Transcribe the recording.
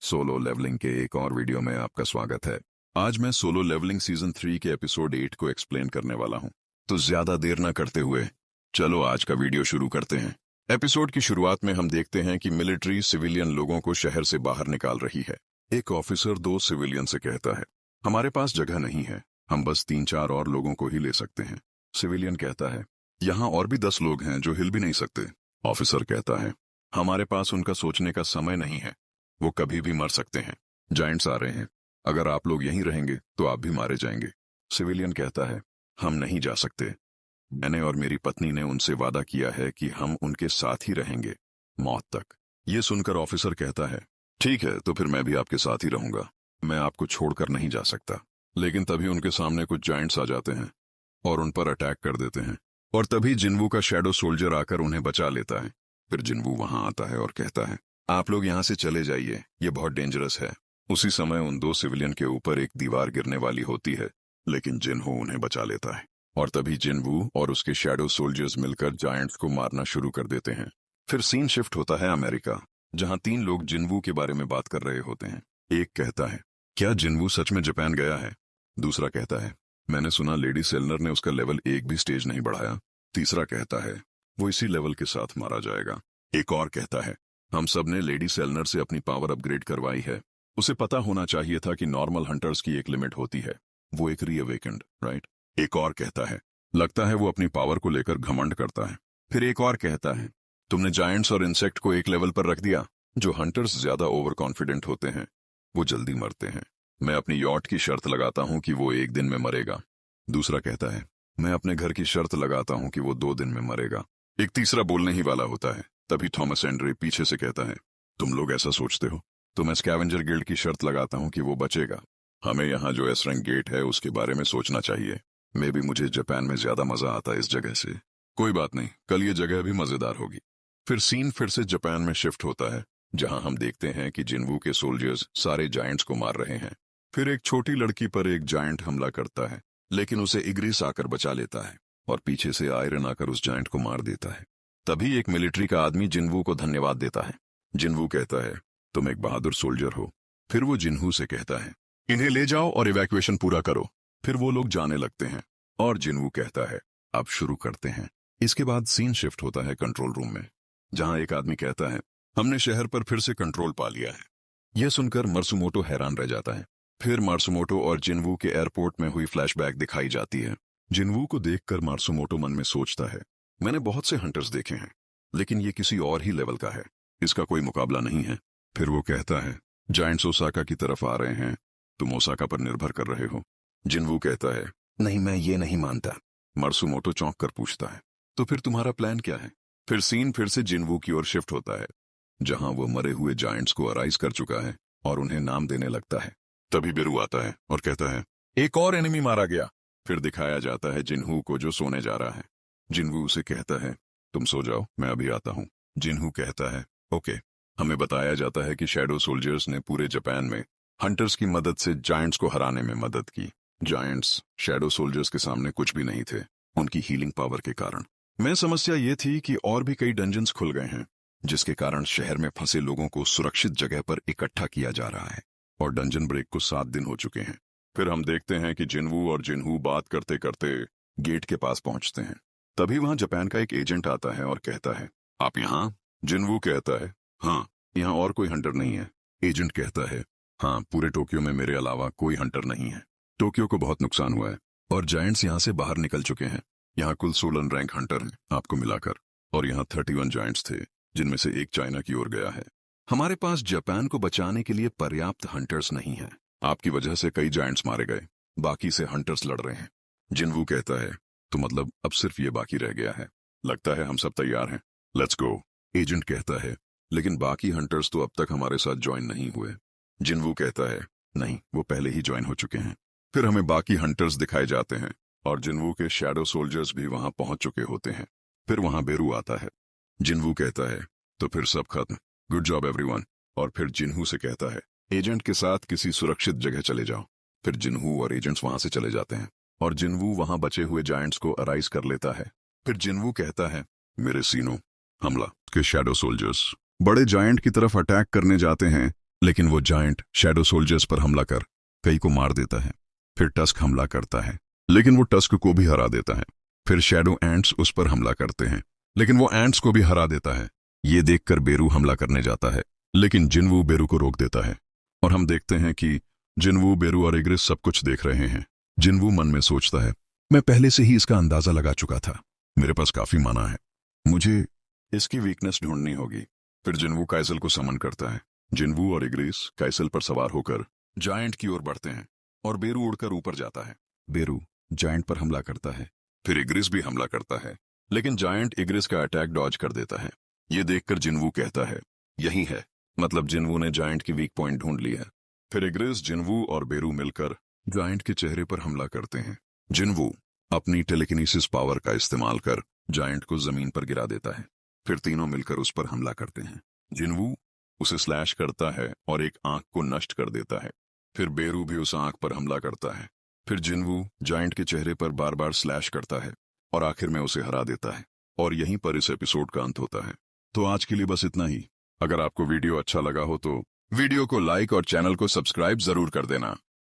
Solo levelling के एक और वीडियो में आपका स्वागत है। आज मैं सोलो लेवलिंग सीजन 3 के एपिसोड 8 को एक्सप्लेन करने वाला हूं। तो ज्यादा देर न करते हुए चलो आज का वीडियो शुरू करते हैं। एपिसोड की शुरुआत में हम देखते हैं कि मिलिट्री सिविलियन लोगों को शहर से बाहर निकाल रही है। एक ऑफिसर दो सिविलियन से कहता है, हमारे पास जगह नहीं है, हम बस 3-4 और लोगों को ही ले सकते हैं। सिविलियन कहता है, यहाँ और भी 10 लोग हैं जो हिल भी नहीं सकते। ऑफिसर कहता है, हमारे पास उनका सोचने का समय नहीं है, वो कभी भी मर सकते हैं। जायंट्स आ रहे हैं, अगर आप लोग यहीं रहेंगे तो आप भी मारे जाएंगे। सिविलियन कहता है, हम नहीं जा सकते, मैंने और मेरी पत्नी ने उनसे वादा किया है कि हम उनके साथ ही रहेंगे, मौत तक। ये सुनकर ऑफिसर कहता है, ठीक है तो फिर मैं भी आपके साथ ही रहूंगा, मैं आपको छोड़कर नहीं जा सकता। लेकिन तभी उनके सामने कुछ जायंट्स आ जाते हैं और उन पर अटैक कर देते हैं, और तभी जिन्वू का शैडो सोल्जर आकर उन्हें बचा लेता है। फिर जिन्वू वहां आता है और कहता है, आप लोग यहाँ से चले जाइए, ये बहुत डेंजरस है। उसी समय उन दो सिविलियन के ऊपर एक दीवार गिरने वाली होती है, लेकिन जिन्हो उन्हें बचा लेता है, और तभी जिन्वू और उसके शैडो सोल्जर्स मिलकर जायंट्स को मारना शुरू कर देते हैं। फिर सीन शिफ्ट होता है अमेरिका, जहाँ 3 लोग जिन्वू के बारे में बात कर रहे होते हैं। एक कहता है, क्या जिन्वू सच में जापान गया है? दूसरा कहता है, मैंने सुना लेडी सेलनर ने उसका लेवल 1 भी स्टेज नहीं बढ़ाया। तीसरा कहता है, वो इसी लेवल के साथ मारा जाएगा। एक और कहता है, हम सब ने लेडी सेलनर से अपनी पावर अपग्रेड करवाई है, उसे पता होना चाहिए था कि नॉर्मल हंटर्स की एक लिमिट होती है, वो एक रीअवेकेंड, राइट? एक और कहता है, लगता है वो अपनी पावर को लेकर घमंड करता है। फिर एक और कहता है, तुमने जायंट्स और इंसेक्ट को एक लेवल पर रख दिया। जो हंटर्स ज्यादा ओवर कॉन्फिडेंट होते हैं वो जल्दी मरते हैं। मैं अपनी यॉट की शर्त लगाता हूं कि वो 1 दिन में मरेगा। दूसरा कहता है, मैं अपने घर की शर्त लगाता हूं कि वो 2 दिन में मरेगा। एक तीसरा बोलने ही वाला होता है, तभी थॉमस एंड्रे पीछे से कहता है, तुम लोग ऐसा सोचते हो तो मैं स्कैवेंजर गिल्ड की शर्त लगाता हूं कि वो बचेगा। हमें यहाँ जो एस रैंक गेट है उसके बारे में सोचना चाहिए। मे भी मुझे जापान में ज्यादा मजा आता है इस जगह से। कोई बात नहीं, कल ये जगह भी मजेदार होगी। फिर सीन फिर से जापान में शिफ्ट होता है, जहां हम देखते हैं कि जिन्वू के सोल्जर्स सारे जायंट्स को मार रहे हैं। फिर एक छोटी लड़की पर एक जायंट हमला करता है, लेकिन उसे इग्रिस आकर बचा लेता है और पीछे से आयरन आकर उस जायंट को मार देता है। तभी एक मिलिट्री का आदमी जिन्वू को धन्यवाद देता है। जिन्वू कहता है, तुम एक बहादुर सोल्जर हो। फिर वो जिन्हू से कहता है, इन्हें ले जाओ और इवैक्यूएशन पूरा करो। फिर वो लोग जाने लगते हैं और जिन्वू कहता है, अब शुरू करते हैं। इसके बाद सीन शिफ्ट होता है कंट्रोल रूम में, जहां एक आदमी कहता है, हमने शहर पर फिर से कंट्रोल पा लिया है। यह सुनकर मात्सुमोटो हैरान रह जाता है। फिर मात्सुमोटो और जिन्वू के एयरपोर्ट में हुई फ्लैशबैक दिखाई जाती है। जिन्वू को देखकर मात्सुमोटो मन में सोचता है, मैंने बहुत से हंटर्स देखे हैं, लेकिन ये किसी और ही लेवल का है, इसका कोई मुकाबला नहीं है। फिर वो कहता है, जायंट्स ओसाका की तरफ आ रहे हैं, तुम ओसाका पर निर्भर कर रहे हो। जिन्वू कहता है, नहीं, मैं ये नहीं मानता। मात्सुमोटो चौंक कर पूछता है, तो फिर तुम्हारा प्लान क्या है? फिर सीन फिर से जिन्वू की ओर शिफ्ट होता है, जहां वो मरे हुए जायंट्स को अराइज कर चुका है और उन्हें नाम देने लगता है। तभी बेरू आता है और कहता है, एक और एनिमी मारा गया। फिर दिखाया जाता है जिन्हू को जो सोने जा रहा है। जिन्वू उसे कहता है, तुम सो जाओ, मैं अभी आता हूं। जिन्हू कहता है, ओके। हमें बताया जाता है कि शैडो सोल्जर्स ने पूरे जापान में हंटर्स की मदद से जायंट्स को हराने में मदद की। जायंट्स शैडो सोल्जर्स के सामने कुछ भी नहीं थे, उनकी हीलिंग पावर के कारण। मैं समस्या ये थी कि और भी कई डंजन्स खुल गए हैं, जिसके कारण शहर में फंसे लोगों को सुरक्षित जगह पर इकट्ठा किया जा रहा है, और डंजन ब्रेक को 7 दिन हो चुके हैं। फिर हम देखते हैं कि जिन्वू और जिन्हू बात करते करते गेट के पास पहुंचते हैं। तभी वहां जापान का एक एजेंट आता है और कहता है, आप यहाँ? जिन्वू कहता है, हाँ, यहाँ और कोई हंटर नहीं है। एजेंट कहता है, हाँ, पूरे टोक्यो में मेरे अलावा कोई हंटर नहीं है। टोक्यो को बहुत नुकसान हुआ है और जायंट्स यहाँ से बाहर निकल चुके हैं। यहाँ कुल 16 रैंक हंटर हैं आपको मिलाकर, और यहाँ 31 जायंट्स थे, जिनमें से एक चाइना की ओर गया है। हमारे पास जापान को बचाने के लिए पर्याप्त हंटर्स नहीं है। आपकी वजह से कई जायंट्स मारे गए, बाकी से हंटर्स लड़ रहे हैं। जिन्वू कहता है, तो मतलब अब सिर्फ ये बाकी रह गया है। लगता है हम सब तैयार हैं, लेट्स गो। एजेंट कहता है, लेकिन बाकी हंटर्स तो अब तक हमारे साथ ज्वाइन नहीं हुए। जिन्वू कहता है, नहीं, वो पहले ही ज्वाइन हो चुके हैं। फिर हमें बाकी हंटर्स दिखाए जाते हैं और जिन्वू के शैडो सोल्जर्स भी वहां पहुंच चुके होते हैं। फिर वहां बेरू आता है। जिन्वू कहता है, तो फिर सब खत्म, गुड जॉब एवरीवन। और फिर जिन्हू से कहता है, एजेंट के साथ किसी सुरक्षित जगह चले जाओ। फिर जिन्हू और एजेंट्स वहां से चले जाते हैं और जिन्वू वहां बचे हुए जायंट्स को अराइज कर लेता है। फिर जिन्वू कहता है, मेरे सीनो, हमला के शैडो सोल्जर्स बड़े जायंट की तरफ अटैक करने जाते हैं, लेकिन वो जायंट शैडो सोल्जर्स पर हमला कर कई को मार देता है। फिर टस्क हमला करता है, लेकिन वो टस्क को भी हरा देता है। फिर शैडो एंट्स उस पर हमला करते हैं, लेकिन वो एंट्स को भी हरा देता है। ये देखकर बेरू हमला करने जाता है, लेकिन जिनवू बेरू को रोक देता है। और हम देखते हैं कि जिनवू, बेरू और इग्रिस सब कुछ देख रहे हैं। जिनवू मन में सोचता है, मैं पहले से ही इसका अंदाजा लगा चुका था। मेरे पास काफी माना है, मुझे इसकी वीकनेस ढूंढनी होगी। फिर जिनवू काइसल को समन करता है। जिनवू और इग्रिस काइसल पर सवार होकर जायंट की ओर बढ़ते हैं और बेरू उड़कर ऊपर जाता है। बेरू जायंट पर हमला करता है, फिर इग्रिस भी हमला करता है, लेकिन जायंट इग्रिस का अटैक डॉज कर देता है। ये देखकर जिनवू कहता है, यही है, मतलब जिनवू ने जायंट की वीक पॉइंट ढूंढ ली है। फिर इग्रिस, जिनवू और बेरू मिलकर जायंट के चेहरे पर हमला करते हैं। जिनवू अपनी टेलीकिनेसिस पावर का इस्तेमाल कर जायंट को जमीन पर गिरा देता है। फिर तीनों मिलकर उस पर हमला करते हैं। जिनवू उसे स्लैश करता है और एक आंख को नष्ट कर देता है। फिर बेरू भी उस आंख पर हमला करता है। फिर जिनवू जायंट के चेहरे पर बार बार स्लैश करता है और आखिर में उसे हरा देता है। और यहीं पर इस एपिसोड का अंत होता है। तो आज के लिए बस इतना ही। अगर आपको वीडियो अच्छा लगा हो तो वीडियो को लाइक और चैनल को सब्सक्राइब जरूर कर देना।